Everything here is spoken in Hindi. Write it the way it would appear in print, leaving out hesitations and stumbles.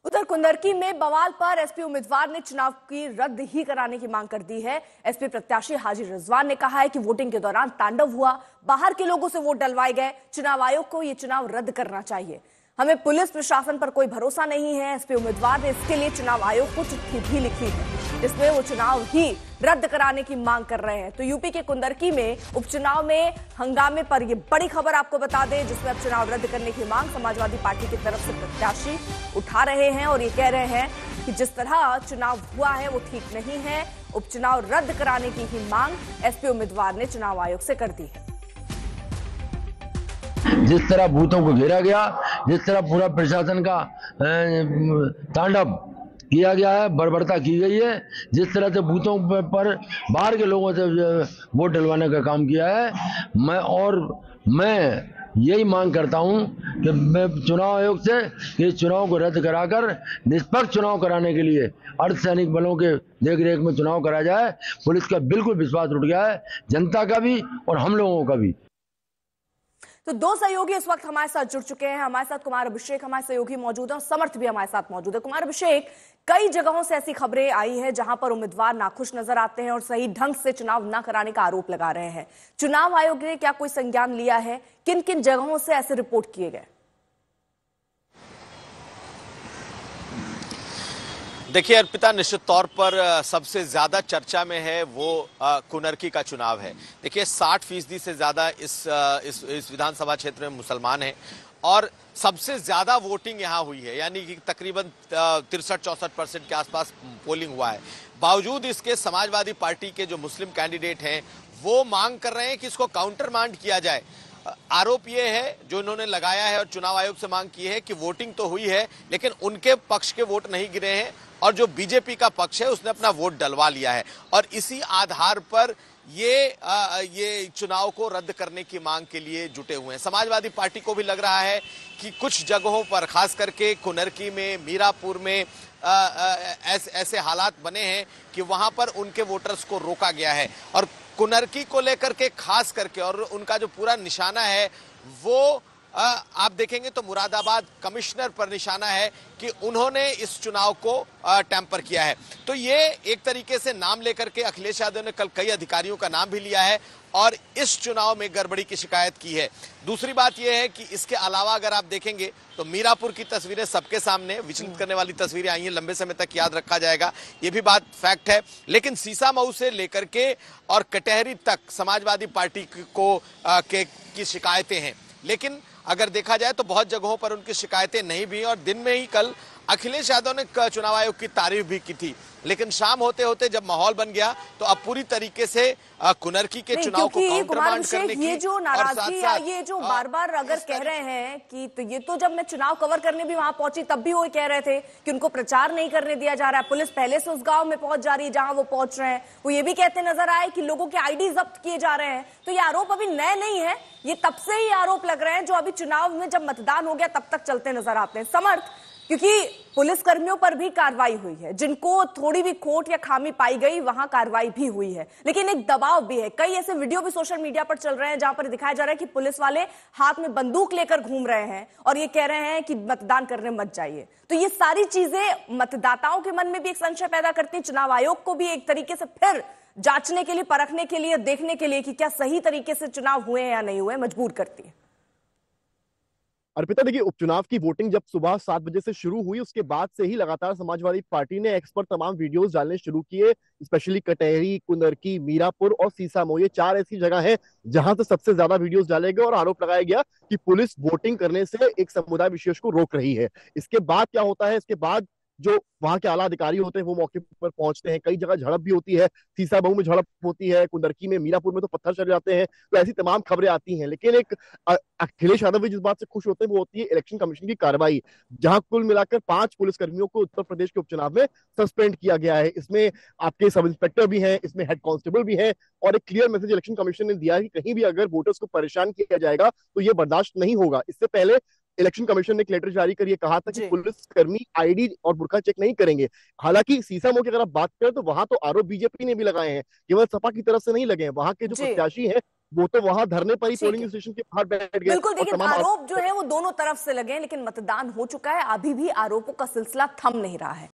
उधर कुंदरकी में बवाल पर एसपी उम्मीदवार ने चुनाव की रद्द ही कराने की मांग कर दी है। एसपी प्रत्याशी हाजी रिजवान ने कहा है कि वोटिंग के दौरान तांडव हुआ, बाहर के लोगों से वोट डलवाए गए, चुनाव आयोग को यह चुनाव रद्द करना चाहिए। हमें पुलिस प्रशासन पर कोई भरोसा नहीं है। एसपी उम्मीदवार ने इसके लिए चुनाव आयोग को चिट्ठी भी लिखी है, जिसमें वो चुनाव ही रद्द कराने की मांग कर रहे हैं। तो यूपी के कुंदरकी में उपचुनाव में हंगामे पर यह बड़ी खबर आपको बता दें, जिसमें अब चुनाव रद्द करने की मांग समाजवादी पार्टी की तरफ से प्रत्याशी उठा रहे हैं और ये कह रहे हैं कि जिस तरह चुनाव हुआ है वो ठीक नहीं है। उपचुनाव रद्द कराने की ही मांग एसपी उम्मीदवार ने चुनाव आयोग से कर दी है। जिस तरह बूथों को घेरा गया, जिस तरह पूरा प्रशासन का तांडव किया गया है, बर्बरता की गई है, जिस तरह से बूथों पर बाहर के लोगों से वोट डलवाने का काम किया है, मैं यही मांग करता हूं कि मैं चुनाव आयोग से कि चुनाव को रद्द कराकर निष्पक्ष चुनाव कराने के लिए अर्धसैनिक बलों के देखरेख में चुनाव कराया जाए। पुलिस का बिल्कुल विश्वास उठ गया है, जनता का भी और हम लोगों का भी। तो दो सहयोगी इस वक्त हमारे साथ जुड़ चुके हैं। हमारे साथ कुमार अभिषेक हमारे सहयोगी मौजूद है और समर्थ भी हमारे साथ मौजूद है। कुमार अभिषेक, कई जगहों से ऐसी खबरें आई है जहां पर उम्मीदवार नाखुश नजर आते हैं और सही ढंग से चुनाव न कराने का आरोप लगा रहे हैं। चुनाव आयोग ने क्या कोई संज्ञान लिया है? किन किन जगहों से ऐसे रिपोर्ट किए गए? देखिए अर्पिता, निश्चित तौर पर सबसे ज्यादा चर्चा में है वो कुनरकी का चुनाव है। देखिए 60% से ज्यादा इस विधानसभा क्षेत्र में मुसलमान हैं और सबसे ज्यादा वोटिंग यहां हुई है, यानी कि तकरीबन 63-64% के आसपास पोलिंग हुआ है। बावजूद इसके समाजवादी पार्टी के जो मुस्लिम कैंडिडेट हैं वो मांग कर रहे हैं कि इसको काउंटर मांड किया जाए। आरोप ये है जो इन्होंने लगाया है और चुनाव आयोग से मांग की है कि वोटिंग तो हुई है लेकिन उनके पक्ष के वोट नहीं गिरे हैं और जो बीजेपी का पक्ष है उसने अपना वोट डलवा लिया है और इसी आधार पर ये चुनाव को रद्द करने की मांग के लिए जुटे हुए हैं। समाजवादी पार्टी को भी लग रहा है कि कुछ जगहों पर, खास करके कुनरकी में, मीरापुर में ऐसे हालात बने हैं कि वहां पर उनके वोटर्स को रोका गया है और कुनरकी को लेकर के खास करके और उनका जो पूरा निशाना है वो आप देखेंगे तो मुरादाबाद कमिश्नर पर निशाना है कि उन्होंने इस चुनाव को टेम्पर किया है। तो ये एक तरीके से नाम लेकर के अखिलेश यादव ने कल कई अधिकारियों का नाम भी लिया है और इस चुनाव में गड़बड़ी की शिकायत की है। दूसरी बात यह है कि इसके अलावा अगर आप देखेंगे तो मीरापुर की तस्वीरें सबके सामने विचलित करने वाली तस्वीरें आई हैं, लंबे समय तक याद रखा जाएगा, ये भी बात फैक्ट है। लेकिन सीसामऊ से लेकर के और कटहरी तक समाजवादी पार्टी की शिकायतें हैं, लेकिन अगर देखा जाए तो बहुत जगहों पर उनकी शिकायतें नहीं भी। और दिन में ही कल अखिलेश यादव ने चुनाव आयोग की तारीफ भी की थी, लेकिन शाम होते होते जब माहौल बन गया तो अब पूरी तरीके से कुनरकी के चुनाव को काउंटरमांड करने की, ये जो नाराजगी या ये जो बार बार अगर कह रहे हैं कि तो ये तो जब मैं चुनाव कवर करने भी वहां पहुंची तब भी वो कह रहे थे कि उनको प्रचार नहीं करने दिया जा रहा है, पुलिस पहले से उस गांव में पहुंच जा रही है जहां वो पहुंच रहे हैं। वो ये भी कहते नजर आए कि लोगों के आईडी जब्त किए जा रहे हैं। तो ये आरोप अभी नए नहीं है, ये तब से ही आरोप लग रहे हैं जो अभी चुनाव में जब मतदान हो गया तब तक चलते नजर आते हैं। समर्थ, क्योंकि पुलिस कर्मियों पर भी कार्रवाई हुई है, जिनको थोड़ी भी खोट या खामी पाई गई वहां कार्रवाई भी हुई है, लेकिन एक दबाव भी है। कई ऐसे वीडियो भी सोशल मीडिया पर चल रहे हैं जहां पर दिखाया जा रहा है कि पुलिस वाले हाथ में बंदूक लेकर घूम रहे हैं और ये कह रहे हैं कि मतदान करने मत जाइए। तो ये सारी चीजें मतदाताओं के मन में भी एक संशय पैदा करती है, चुनाव आयोग को भी एक तरीके से फिर जांचने के लिए, परखने के लिए, देखने के लिए कि क्या सही तरीके से चुनाव हुए या नहीं हुए, मजबूर करती है। अर्पिता, देखिए उपचुनाव की वोटिंग जब सुबह 7 बजे से शुरू हुई उसके बाद से ही लगातार समाजवादी पार्टी ने एक्स पर तमाम वीडियोस डालने शुरू किए। स्पेशली कटहरी, कुनरकी, मीरापुर और सीसामऊ, ये 4 ऐसी जगह हैं जहां से सबसे ज्यादा वीडियोस डाले गए और आरोप लगाया गया कि पुलिस वोटिंग करने से एक समुदाय विशेष को रोक रही है। इसके बाद क्या होता है, इसके बाद जो वहां के आला अधिकारी होते हैं वो मौके पर पहुंचते हैं। कई जगह झड़प भी होती है, सीसामऊ में झड़प होती है, कुंदरकी में, मीरापुर में तो पत्थर चल जाते हैं। तो ऐसी तमाम खबरें आती हैं, लेकिन एक अखिलेश यादव भी जिस बात से खुश होते हैं वो होती है इलेक्शन कमीशन की कार्रवाई, जहां कुल मिलाकर 5 पुलिसकर्मियों को उत्तर प्रदेश के उपचुनाव में सस्पेंड किया गया है। इसमें आपके सब इंस्पेक्टर भी हैं, इसमें हेड कांस्टेबल भी हैं और एक क्लियर मैसेज इलेक्शन कमीशन ने दिया है कि कहीं भी अगर वोटर्स को परेशान किया जाएगा तो ये बर्दाश्त नहीं होगा। इससे पहले इलेक्शन कमीशन ने एक लेटर जारी कर ये कहा था कि पुलिसकर्मी आईडी और बुरका चेक नहीं करेंगे। हालांकि सीसामऊ की अगर आप बात करें तो वहां तो आरोप बीजेपी ने भी लगाए हैं, केवल सपा की तरफ से नहीं लगे हैं। वहां के जो प्रत्याशी हैं वो तो वहां धरने पर ही ठीक पोलिंग है। स्टेशन के बाहर बैठ गए बिल्कुल, और देखिए तमाम आरोप जो है वो दोनों तरफ से लगे हैं, लेकिन मतदान हो चुका है, अभी भी आरोपों का सिलसिला थम नहीं रहा है।